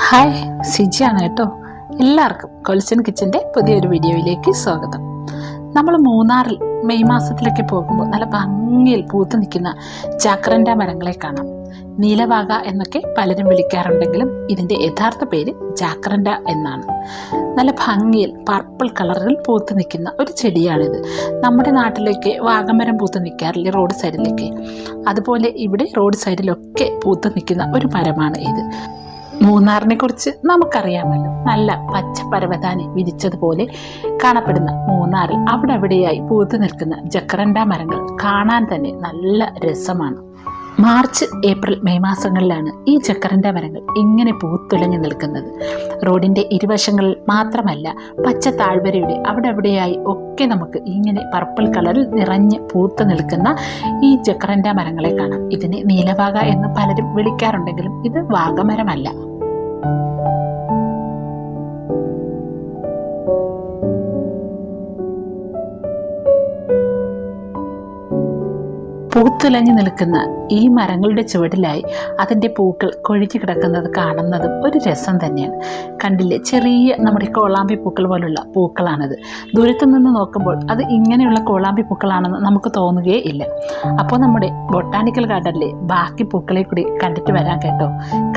Hi, സിജിയാണ് കേട്ടോ. എല്ലാവർക്കും കൊൽസൺ കിച്ചൻ്റെ പുതിയൊരു വീഡിയോയിലേക്ക് സ്വാഗതം. നമ്മൾ മൂന്നാറിൽ മെയ് മാസത്തിലൊക്കെ പോകുമ്പോൾ നല്ല ഭംഗിയിൽ പൂത്ത് നിൽക്കുന്ന ജാക്രൻഡ മരങ്ങളെ കാണാം. നീലവാക എന്നൊക്കെ പലരും വിളിക്കാറുണ്ടെങ്കിലും ഇതിൻ്റെ യഥാർത്ഥ പേര് ജാക്രൻഡ എന്നാണ്. നല്ല ഭംഗിയിൽ പർപ്പിൾ കളറിൽ പൂത്ത് നിൽക്കുന്ന ഒരു ചെടിയാണിത്. നമ്മുടെ നാട്ടിലേക്ക് വാഗമരം പൂത്ത് നിൽക്കാറില്ലേ റോഡ് സൈഡിലേക്ക്, അതുപോലെ ഇവിടെ റോഡ് സൈഡിലൊക്കെ പൂത്ത് നിൽക്കുന്ന ഒരു മരമാണ് ഇത്. മൂന്നാറിനെ കുറിച്ച് നമുക്കറിയാമല്ലോ. നല്ല പച്ച പരവതാനി വിരിച്ചതുപോലെ കാണപ്പെടുന്ന മൂന്നാറിൽ അവിടെ അവിടെയായി പൂത്തു നിൽക്കുന്ന ജക്രൻഡ മരങ്ങൾ കാണാൻ തന്നെ നല്ല രസമാണ്. മാർച്ച്, ഏപ്രിൽ, മെയ് മാസങ്ങളിലാണ് ഈ ജക്രൻഡ മരങ്ങൾ ഇങ്ങനെ പൂത്തുലഞ്ഞു നിൽക്കുന്നത്. റോഡിൻ്റെ ഇരുവശങ്ങളിൽ മാത്രമല്ല, പച്ച താഴ്വരയുടെ അവിടെ അവിടെയായി ഒക്കെ നമുക്ക് ഇങ്ങനെ പർപ്പിൾ കളറിൽ നിറഞ്ഞ് പൂത്ത് നിൽക്കുന്ന ഈ ജക്രൻഡ മരങ്ങളെ കാണാം. ഇതിനെ നീലവാക എന്ന് പലരും വിളിക്കാറുണ്ടെങ്കിലും ഇത് വാഗമരമല്ല. പൂത്തുലഞ്ഞു നിൽക്കുന്ന ഈ മരങ്ങളുടെ ചുവടിലായി അതിൻ്റെ പൂക്കൾ കൊഴിഞ്ഞു കിടക്കുന്നത് കാണുന്നതും ഒരു രസം തന്നെയാണ്. കണ്ടില്ലേ, ചെറിയ നമ്മുടെ കോളാമ്പി പൂക്കൾ പോലുള്ള പൂക്കളാണിത്. ദൂരത്തു നിന്ന് നോക്കുമ്പോൾ അത് ഇങ്ങനെയുള്ള കോളാമ്പി പൂക്കളാണെന്ന് നമുക്ക് തോന്നുകയേ ഇല്ല. അപ്പോൾ നമ്മുടെ ബൊട്ടാണിക്കൽ ഗാർഡനിലെ ബാക്കി പൂക്കളെ കൂടി കണ്ടിട്ട് വരാം കേട്ടോ.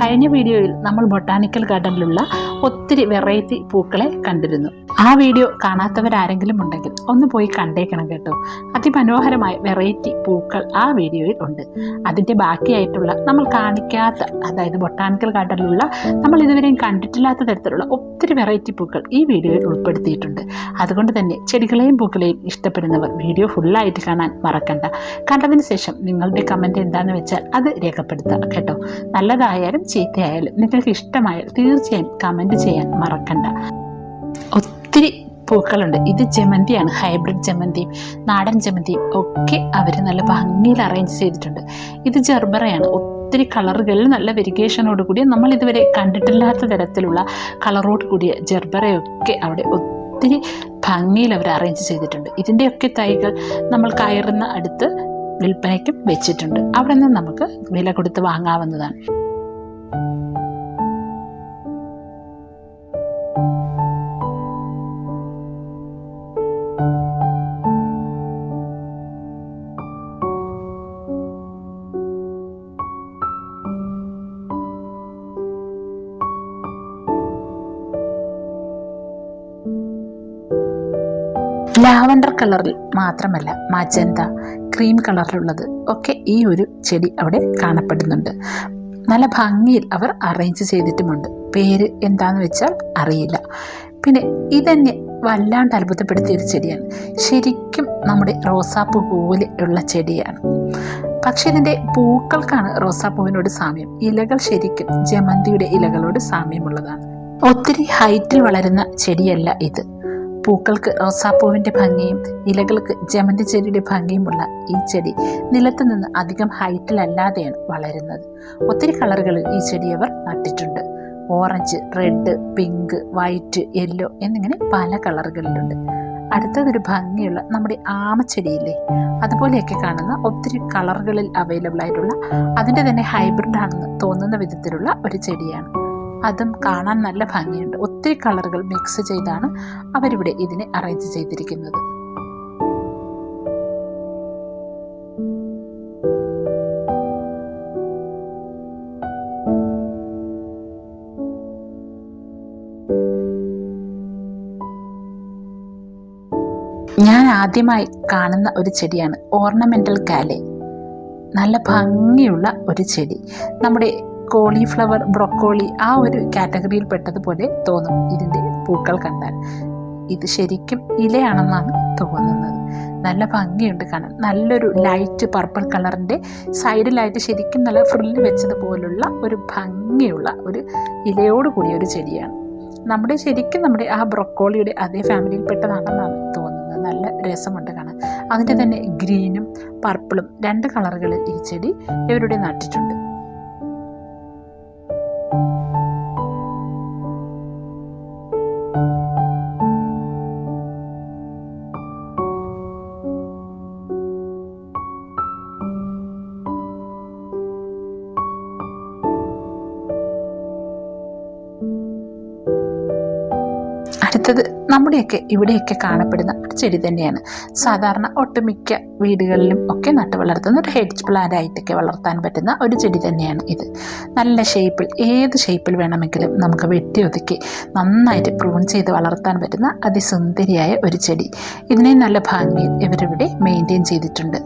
കഴിഞ്ഞ വീഡിയോയിൽ നമ്മൾ ബൊട്ടാണിക്കൽ ഗാർഡനിലുള്ള ഒത്തിരി വെറൈറ്റി പൂക്കളെ കണ്ടിരുന്നു. ആ വീഡിയോ കാണാത്തവരാരെങ്കിലും ഉണ്ടെങ്കിൽ ഒന്ന് പോയി കണ്ടേക്കണം കേട്ടോ. അതിമനോഹരമായ വെറൈറ്റി പൂക്കൾ ആ വീഡിയോയിൽ ഉണ്ട്. അതിൻ്റെ ബാക്കിയായിട്ടുള്ള നമ്മൾ കാണിക്കാത്ത, അതായത് ബൊട്ടാണിക്കൽ ഗാർഡനിലുള്ള നമ്മൾ ഇതുവരെയും കണ്ടിട്ടില്ലാത്ത തരത്തിലുള്ള ഒത്തിരി വെറൈറ്റി പൂക്കൾ ഈ വീഡിയോയിൽ ഉൾപ്പെടുത്തിയിട്ടുണ്ട്. അതുകൊണ്ട് തന്നെ ചെടികളെയും പൂക്കളെയും ഇഷ്ടപ്പെടുന്നവർ വീഡിയോ ഫുള്ളായിട്ട് കാണാൻ മറക്കണ്ട. കണ്ടതിന് ശേഷം നിങ്ങളുടെ കമൻറ്റ് എന്താണെന്ന് വെച്ചാൽ അത് രേഖപ്പെടുത്തുക കേട്ടോ. നല്ലതായാലും ചീത്തയായാലും നിങ്ങൾക്ക് ഇഷ്ടമായാൽ തീർച്ചയായും കമൻറ്റ് ചെയ്യാൻ മറക്കണ്ട. ഒത്തിരി പൂക്കളുണ്ട്. ഇത് ജമന്തിയാണ്. ഹൈബ്രിഡ് ജമന്തിയും നാടൻ ജമന്തിയും ഒക്കെ അവർ നല്ല ഭംഗിയിൽ അറേഞ്ച് ചെയ്തിട്ടുണ്ട്. ഇത് ജർബറയാണ്. ഒത്തിരി കളറുകളിൽ നല്ല വെരിഗേഷനോട് കൂടിയ, നമ്മൾ ഇതുവരെ കണ്ടിട്ടില്ലാത്ത തരത്തിലുള്ള കളറോട് കൂടിയ ജർബറയൊക്കെ അവിടെ ഒത്തിരി ഭംഗിയിൽ അവർ അറേഞ്ച് ചെയ്തിട്ടുണ്ട്. ഇതിൻ്റെയൊക്കെ തൈകൾ നമ്മൾ കയറുന്ന അടുത്ത് വിൽപ്പനയ്ക്കും വെച്ചിട്ടുണ്ട്. അവിടെ നിന്ന് നമുക്ക് വില കൊടുത്ത് വാങ്ങാവുന്നതാണ്. ലാവൻഡർ കളറിൽ മാത്രമല്ല, മജന്ത, ക്രീം കളറിലുള്ളത് ഒക്കെ ഈ ഒരു ചെടി അവിടെ കാണപ്പെടുന്നുണ്ട്. നല്ല ഭംഗിയിൽ അവർ അറേഞ്ച് ചെയ്തിട്ടുമുണ്ട്. പേര് എന്താണെന്ന് വെച്ചാൽ അറിയില്ല. പിന്നെ ഇതെന്നെ വല്ലാണ്ട് അത്ഭുതപ്പെടുത്തിയ ഒരു ചെടിയാണ്. ശരിക്കും നമ്മുടെ റോസാപ്പൂ പോലെ ഉള്ള ചെടിയാണ്. പക്ഷെ ഇതിൻ്റെ പൂക്കൾക്കാണ് റോസാപ്പൂവിനോട് സാമ്യം. ഇലകൾ ശരിക്കും ജമന്തിയുടെ ഇലകളോട് സാമ്യമുള്ളതാണ്. ഒത്തിരി ഹൈറ്റിൽ വളരുന്ന ചെടിയല്ല ഇത്. പൂക്കൾക്ക് റോസാപ്പൂവിൻ്റെ ഭംഗിയും ഇലകൾക്ക് ജമന്തി ചെടിയുടെ ഭംഗിയുമുള്ള ഈ ചെടി നിലത്ത് നിന്ന് അധികം ഹൈറ്റിലല്ലാതെയാണ് വളരുന്നത്. ഒത്തിരി കളറുകളിൽ ഈ ചെടി അവർ നട്ടിട്ടുണ്ട്. Orange, red, pink, white, yellow എന്നിങ്ങനെ പല കളറുകളിലുണ്ട്. അടുത്തതൊരു ഭംഗിയുള്ള നമ്മുടെ ആമച്ചെടിയില്ലേ, അതുപോലെയൊക്കെ കാണുന്ന ഒത്തിരി കളറുകളിൽ അവൈലബിൾ ആയിട്ടുള്ള, അതിൻ്റെ തന്നെ ഹൈബ്രിഡ് ആണെന്ന് തോന്നുന്ന വിധത്തിലുള്ള ഒരു ചെടിയാണ്. അതും കാണാൻ നല്ല ഭംഗിയുണ്ട്. ഒത്തിരി കളറുകൾ മിക്സ് ചെയ്താണ് അവരിവിടെ ഇതിനെ അറേഞ്ച് ചെയ്തിരിക്കുന്നത്. ഞാൻ ആദ്യമായി കാണുന്ന ഒരു ചെടിയാണ് ഓർണമെന്റൽ കാലെ. നല്ല ഭംഗിയുള്ള ഒരു ചെടി. നമ്മുടെ കോളിഫ്ലവർ, ബ്രൊക്കോളി ആ ഒരു കാറ്റഗറിയിൽ പെട്ടതുപോലെ തോന്നും ഇതിൻ്റെ പൂക്കൾ കണ്ടാൽ. ഇത് ശരിക്കും ഇലയാണെന്നാണ് തോന്നുന്നത്. നല്ല ഭംഗിയുണ്ട് കാണാൻ. നല്ലൊരു ലൈറ്റ് പർപ്പിൾ കളറിൻ്റെ സൈഡിലായിട്ട് ശരിക്കും നല്ല ഫ്രില്ല് വെച്ചതുപോലുള്ള ഒരു ഭംഗിയുള്ള ഒരു ഇലയോട് കൂടിയ ഒരു ചെടിയാണ്. ശരിക്കും നമ്മുടെ ആ ബ്രൊക്കോളിയുടെ അതേ ഫാമിലിയിൽ പെട്ടതാണെന്നാണ് തോന്നുന്നത്. നല്ല രസമുണ്ട് കാണാൻ. അതിൻ്റെ തന്നെ ഗ്രീനും പർപ്പിളും 2 കളറുകളിൽ ഈ ചെടി ഇവരുടെ നട്ടിട്ടുണ്ട്. അടുത്തത് നമ്മുടെയൊക്കെ ഇവിടെയൊക്കെ കാണപ്പെടുന്ന ഒരു ചെടി തന്നെയാണ്. സാധാരണ ഒട്ടുമിക്ക വീടുകളിലും ഒക്കെ നട്ടു വളർത്തുന്ന ഒരു ഹെഡ്ജ് പ്ലാന്റ് ആയിട്ടൊക്കെ വളർത്താൻ പറ്റുന്ന ഒരു ചെടി തന്നെയാണ് ഇത്. നല്ല ഷേപ്പിൽ, ഏത് ഷേപ്പിൽ വേണമെങ്കിലും നമുക്ക് വെട്ടി ഒതുക്കി നന്നായിട്ട് പ്രൂൺ ചെയ്ത് വളർത്താൻ പറ്റുന്ന അതിസുന്ദരിയായ ഒരു ചെടി. ഇതിനെ നല്ല ഭംഗിയിൽ ഇവരിവിടെ മെയിൻറ്റെയിൻ ചെയ്തിട്ടുണ്ട്.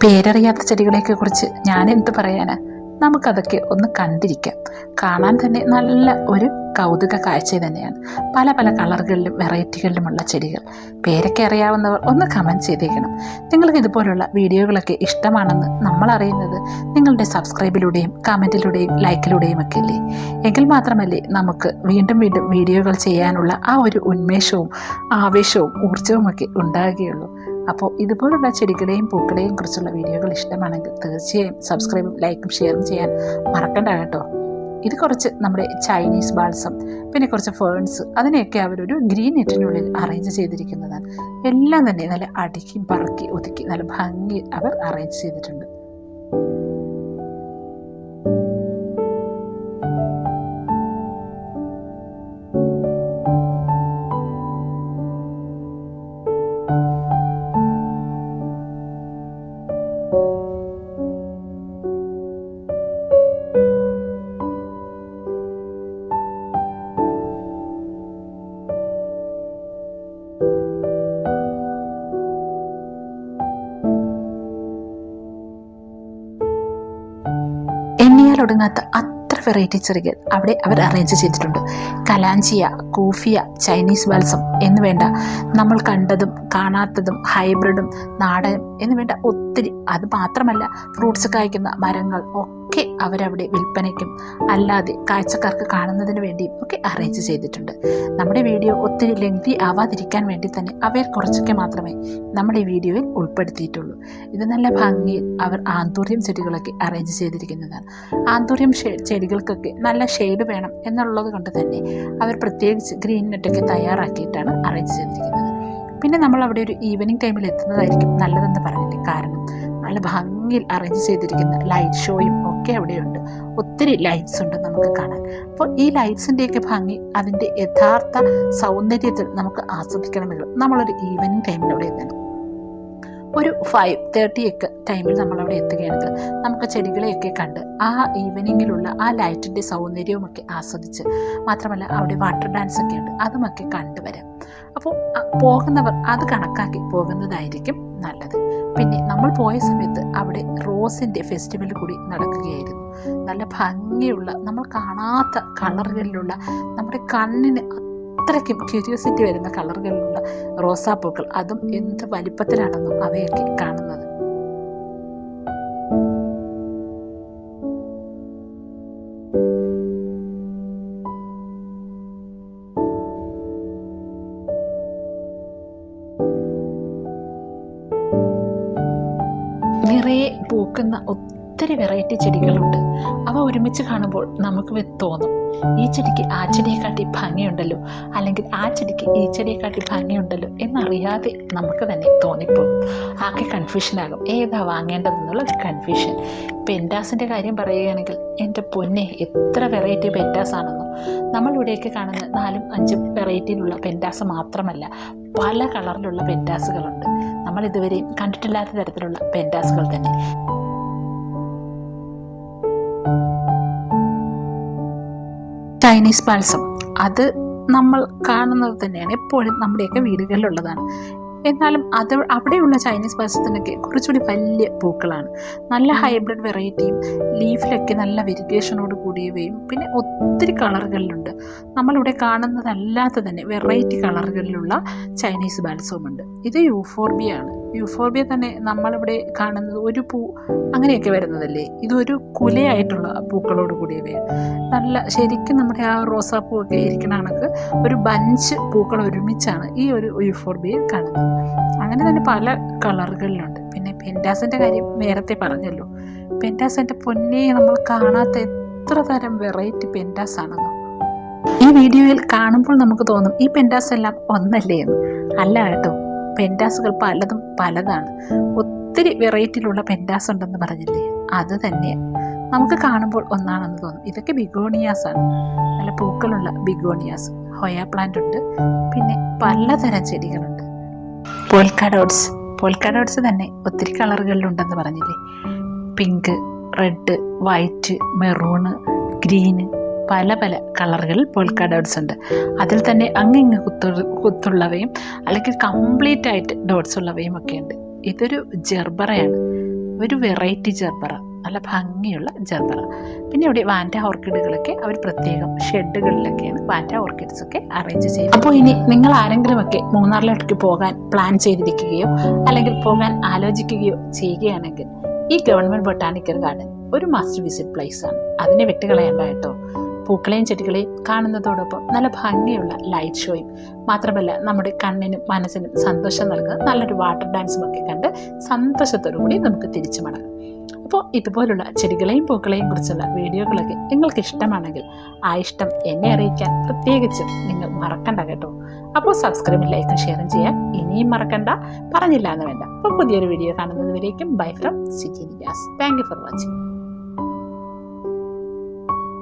പേരറിയാത്ത ചെടികളെയൊക്കെ കുറിച്ച് ഞാൻ എന്ത് പറയാനാ, നമുക്കതൊക്കെ ഒന്ന് കണ്ടിരിക്കാം. കാണാൻ തന്നെ നല്ല ഒരു കൗതുക കാഴ്ച തന്നെയാണ്. പല പല കളറുകളിലും വെറൈറ്റികളിലുമുള്ള ചെടികൾ. പേരൊക്കെ അറിയാവുന്നവർ ഒന്ന് കമൻറ്റ് ചെയ്തേക്കണം. നിങ്ങൾക്ക് ഇതുപോലുള്ള വീഡിയോകളൊക്കെ ഇഷ്ടമാണെന്ന് നമ്മൾ അറിയുന്നത് നിങ്ങളുടെ സബ്സ്ക്രൈബിലൂടെയും കമൻറ്റിലൂടെയും ലൈക്കിലൂടെയും ഒക്കെ അല്ലേ. എങ്കിൽ മാത്രമല്ലേ നമുക്ക് വീണ്ടും വീണ്ടും വീഡിയോകൾ ചെയ്യാനുള്ള ആ ഒരു ഉന്മേഷവും ആവേശവും ഊർജ്ജവും ഒക്കെ ഉണ്ടാകുകയുള്ളൂ. അപ്പോൾ ഇതുപോലുള്ള ചെടികളെയും പൂക്കളെയും കുറിച്ചുള്ള വീഡിയോകൾ ഇഷ്ടമാണെങ്കിൽ തീർച്ചയായും സബ്സ്ക്രൈബും ലൈക്കും ഷെയറും ചെയ്യാൻ മറക്കണ്ട കേട്ടോ. ഇത് കുറച്ച് നമ്മുടെ ചൈനീസ് ബാൾസം, പിന്നെ കുറച്ച് ഫേൺസ്, അതിനെയൊക്കെ അവരൊരു ഗ്രീൻ നെറ്റിനുള്ളിൽ അറേഞ്ച് ചെയ്തിരിക്കുന്നതാണ്. എല്ലാം തന്നെ നല്ല അടുക്കി പറക്കി ഒതുക്കി നല്ല ഭംഗി അവർ അറേഞ്ച് ചെയ്തിട്ടുണ്ട്. ഒടുങ്ങാത്ത അത്ര വെറൈറ്റി ചെടികൾ അവിടെ അവർ അറേഞ്ച് ചെയ്തിട്ടുണ്ട്. കലാഞ്ചിയ, കൂഫിയ, ചൈനീസ് ബാൽസം എന്ന് വേണ്ട നമ്മൾ കണ്ടതും കാണാത്തതും ഹൈബ്രിഡും നാടനും എന്ന് വേണ്ട ഒത്തിരി, അത് മാത്രമല്ല ഫ്രൂട്ട്സ് കായ്ക്കുന്ന മരങ്ങൾ ഒക്കെ അവരവിടെ വിൽപ്പനയ്ക്കും അല്ലാതെ കാഴ്ചക്കാർക്ക് കാണുന്നതിന് വേണ്ടിയും ഒക്കെ അറേഞ്ച് ചെയ്തിട്ടുണ്ട്. നമ്മുടെ വീഡിയോ ഒത്തിരി ലെങ്തി ആവാതിരിക്കാൻ വേണ്ടി തന്നെ അവയിൽ കുറച്ചൊക്കെ മാത്രമേ നമ്മുടെ ഈ വീഡിയോയിൽ ഉൾപ്പെടുത്തിയിട്ടുള്ളൂ. ഇത് നല്ല ഭംഗിയിൽ അവർ ആന്തൂര്യം ചെടികളൊക്കെ അറേഞ്ച് ചെയ്തിരിക്കുന്നതാണ്. ആന്തൂര്യം ചെടികൾക്കൊക്കെ നല്ല ഷെയ്ഡ് വേണം എന്നുള്ളത് കൊണ്ട് തന്നെ അവർ പ്രത്യേകിച്ച് ഗ്രീൻ നെറ്റൊക്കെ തയ്യാറാക്കിയിട്ടാണ് അറേഞ്ച് ചെയ്തിരിക്കുന്നത്. പിന്നെ നമ്മൾ അവിടെ ഒരു ഈവനിങ് ടൈമിൽ എത്തുന്നതായിരിക്കും നല്ലതെന്ന് പറഞ്ഞില്ലേ. കാരണം നല്ല ഭംഗിയിൽ അറേഞ്ച് ചെയ്തിരിക്കുന്ന ലൈറ്റ് ഷോയും ഒക്കെ അവിടെയുണ്ട്. ഒത്തിരി ലൈറ്റ്സ് ഉണ്ട് നമുക്ക് കാണാൻ. അപ്പോൾ ഈ ലൈറ്റ്സിൻ്റെയൊക്കെ ഭംഗി, അതിൻ്റെ യഥാർത്ഥ സൗന്ദര്യത്തിൽ നമുക്ക് ആസ്വദിക്കണമെങ്കിൽ നമ്മളൊരു ഈവനിങ് ടൈമിൽ അവിടെ എത്തണം. ഒരു 5:30 ഒക്കെ ടൈമിൽ നമ്മളവിടെ എത്തുകയാണെങ്കിൽ നമുക്ക് ചെടികളെയൊക്കെ കണ്ട് ആ ഈവനിങ്ങിലുള്ള ആ ലൈറ്റിൻ്റെ സൗന്ദര്യവുമൊക്കെ ആസ്വദിച്ച്, മാത്രമല്ല അവിടെ വാട്ടർ ഡാൻസ് ഒക്കെ ഉണ്ട്, അതുമൊക്കെ കണ്ടുവരാം. അപ്പോൾ പോകുന്നവർ അത് കണക്കാക്കി പോകുന്നതായിരിക്കും നല്ലത്. പിന്നെ നമ്മൾ പോയ സമയത്ത് അവിടെ റോസിൻ്റെ ഫെസ്റ്റിവൽ കൂടി നടക്കുകയായിരുന്നു. നല്ല ഭംഗിയുള്ള, നമ്മൾ കാണാത്ത കളറുകളിലുള്ള, നമ്മുടെ കണ്ണിന് അത്രയ്ക്കും ക്യൂരിയോസിറ്റി വരുന്ന കളറുകളിലുള്ള റോസാപ്പൂക്കൾ, അതും എന്ത് വലിപ്പത്തിലാണെന്നും അവയൊക്കെ കാണുന്നത്. നിറയെ പൂക്കുന്ന ഒത്തിരി വെറൈറ്റി ചെടികളുണ്ട്. അവ ഒരുമിച്ച് കാണുമ്പോൾ നമുക്ക് തോന്നും, ഈ ചെടിക്ക് ആ ചെടിയെക്കാട്ടി ഭംഗിയുണ്ടല്ലോ, അല്ലെങ്കിൽ ആ ചെടിക്ക് ഈ ചെടിയെക്കാട്ടി ഭംഗിയുണ്ടല്ലോ എന്നറിയാതെ നമുക്ക് തന്നെ തോന്നിപ്പോകും. ആകെ കൺഫ്യൂഷനാകും, ഏതാ വാങ്ങേണ്ടതെന്നുള്ള കൺഫ്യൂഷൻ. പെൻറ്റാസിൻ്റെ കാര്യം പറയുകയാണെങ്കിൽ എൻ്റെ പൊന്നെ, എത്ര വെറൈറ്റി പെൻറ്റാസ് ആണെന്നോ. നമ്മളിവിടെയൊക്കെ കാണുന്ന 4-5 വെറൈറ്റിയിലുള്ള പെൻറ്റാസ് മാത്രമല്ല, പല കളറിലുള്ള പെൻറ്റാസുകളുണ്ട്. നമ്മൾ ഇതുവരെയും കണ്ടിട്ടില്ലാത്ത തരത്തിലുള്ള പെൻറ്റാസുകൾ തന്നെ. ചൈനീസ് ബാൽസം, അത് നമ്മൾ കാണുന്നത് തന്നെയാണ്, എപ്പോഴും നമ്മുടെയൊക്കെ വീടുകളിലുള്ളതാണ്. എന്നാലും അവിടെയുള്ള ചൈനീസ് ബാൽസത്തിനൊക്കെ കുറച്ചുകൂടി വലിയ പൂക്കളാണ്. നല്ല ഹൈബ്രിഡ് വെറൈറ്റിയും ലീഫിലൊക്കെ നല്ല വെരിഗേഷനോട് കൂടിയവയും പിന്നെ ഒത്തിരി കളറുകളിലുണ്ട്. നമ്മളിവിടെ കാണുന്നതല്ലാത്ത തന്നെ വെറൈറ്റി കളറുകളിലുള്ള ചൈനീസ് ബാൽസവുമുണ്ട്. ഇത് യൂഫോർബിയ ആണ്. യൂഫോർബിയ തന്നെ നമ്മളിവിടെ കാണുന്നത് ഒരു പൂ അങ്ങനെയൊക്കെ വരുന്നതല്ലേ, ഇതൊരു കുലയായിട്ടുള്ള പൂക്കളോട് കൂടിയവയാണ്. നല്ല ശരിക്കും നമ്മുടെ ആ റോസാപ്പൂവൊക്കെ ഇരിക്കുന്ന കണക്ക് ഒരു ബഞ്ച് പൂക്കൾ ഒരുമിച്ചാണ് ഈ ഒരു യൂഫോർബിയയിൽ കാണുന്നത്. അങ്ങനെ തന്നെ പല കളറുകളിലുണ്ട്. പിന്നെ പെൻറ്റാസിൻ്റെ കാര്യം നേരത്തെ പറഞ്ഞല്ലോ. പെൻറ്റാസിൻ്റെ പൊന്നെ, നമ്മൾ കാണാത്ത എത്ര തരം വെറൈറ്റി പെൻറ്റാസ് ആണെന്നോ. ഈ വീഡിയോയിൽ കാണുമ്പോൾ നമുക്ക് തോന്നും ഈ പെൻറ്റാസ് എല്ലാം ഒന്നല്ലേ എന്ന്. അല്ല കേട്ടോ, പെൻഡാസുകൾ പലതും പലതാണ്. ഒത്തിരി വെറൈറ്റിയിലുള്ള പെൻഡാസ് ഉണ്ടെന്ന് പറഞ്ഞില്ലേ, അത് തന്നെയാണ്. നമുക്ക് കാണുമ്പോൾ ഒന്നാണെന്ന് തോന്നും. ഇതൊക്കെ ബിഗോണിയാസ് ആണ്, നല്ല പൂക്കളുള്ള ബിഗോണിയാസ്. ഹൊയ പ്ലാന്റ് ഉണ്ട്, പിന്നെ പലതരം ചെടികളുണ്ട്. പോൾക്കാഡോട്സ് തന്നെ ഒത്തിരി കളറുകളിലുണ്ടെന്ന് പറഞ്ഞില്ലേ. Pink, red, white, maroon, green, പല പല കളറുകളിൽ പോൾക്കാഡോട്സ് ഉണ്ട്. അതിൽ തന്നെ അങ്ങിങ്ങ് കുത്തുള്ളവയും അല്ലെങ്കിൽ കംപ്ലീറ്റ് ആയിട്ട് ഡോട്ട്സ് ഉള്ളവയും ഒക്കെ ഉണ്ട്. ഇതൊരു ജെർബറയാണ്, ഒരു വെറൈറ്റി ജെർബറ, നല്ല ഭംഗിയുള്ള ജെർബറ. പിന്നെ ഇവിടെ വാൻഡ ഓർക്കിഡുകളൊക്കെ അവർ പ്രത്യേകം ഷെഡുകളിലൊക്കെയാണ് വാൻഡ ഓർക്കിഡ്സ് ഒക്കെ അറേഞ്ച് ചെയ്യുന്നത്. അപ്പോൾ ഇനി നിങ്ങൾ ആരെങ്കിലുമൊക്കെ മൂന്നാറിലേക്ക് പോകാൻ പ്ലാൻ ചെയ്തിരിക്കുകയോ അല്ലെങ്കിൽ പോകാൻ ആലോചിക്കുകയോ ചെയ്യുകയാണെങ്കിൽ ഈ ഗവൺമെൻറ് ബൊട്ടാണിക്കൽ ഗാർഡൻ ഒരു മസ്റ്റ് വിസിറ്റ് പ്ലേസ് ആണ്. അതിനെ വിട്ടുകളയണ്ട കേട്ടോ. പൂക്കളെയും ചെടികളെയും കാണുന്നതോടൊപ്പം നല്ല ഭംഗിയുള്ള ലൈറ്റ് ഷോയും മാത്രമല്ല നമ്മുടെ കണ്ണിനും മനസ്സിനും സന്തോഷം നൽകുന്ന നല്ലൊരു വാട്ടർ ഡാൻസും ഒക്കെ കണ്ട് സന്തോഷത്തോടു കൂടി നമുക്ക് തിരിച്ചു മടങ്ങാം. അപ്പോൾ ഇതുപോലുള്ള ചെടികളെയും പൂക്കളെയും കുറിച്ചുള്ള വീഡിയോകളൊക്കെ നിങ്ങൾക്ക് ഇഷ്ടമാണെങ്കിൽ ആ ഇഷ്ടം എന്നെ അറിയിക്കാൻ പ്രത്യേകിച്ചും നിങ്ങൾ മറക്കണ്ട കേട്ടോ. അപ്പോൾ സബ്സ്ക്രൈബും ലൈക്കും ഷെയറും ചെയ്യാൻ ഇനിയും മറക്കണ്ട, പറഞ്ഞില്ല എന്ന് വേണ്ട. അപ്പോൾ പുതിയൊരു വീഡിയോ കാണുന്നത് വരേക്കും bye from city Niyas. Thank you for watching.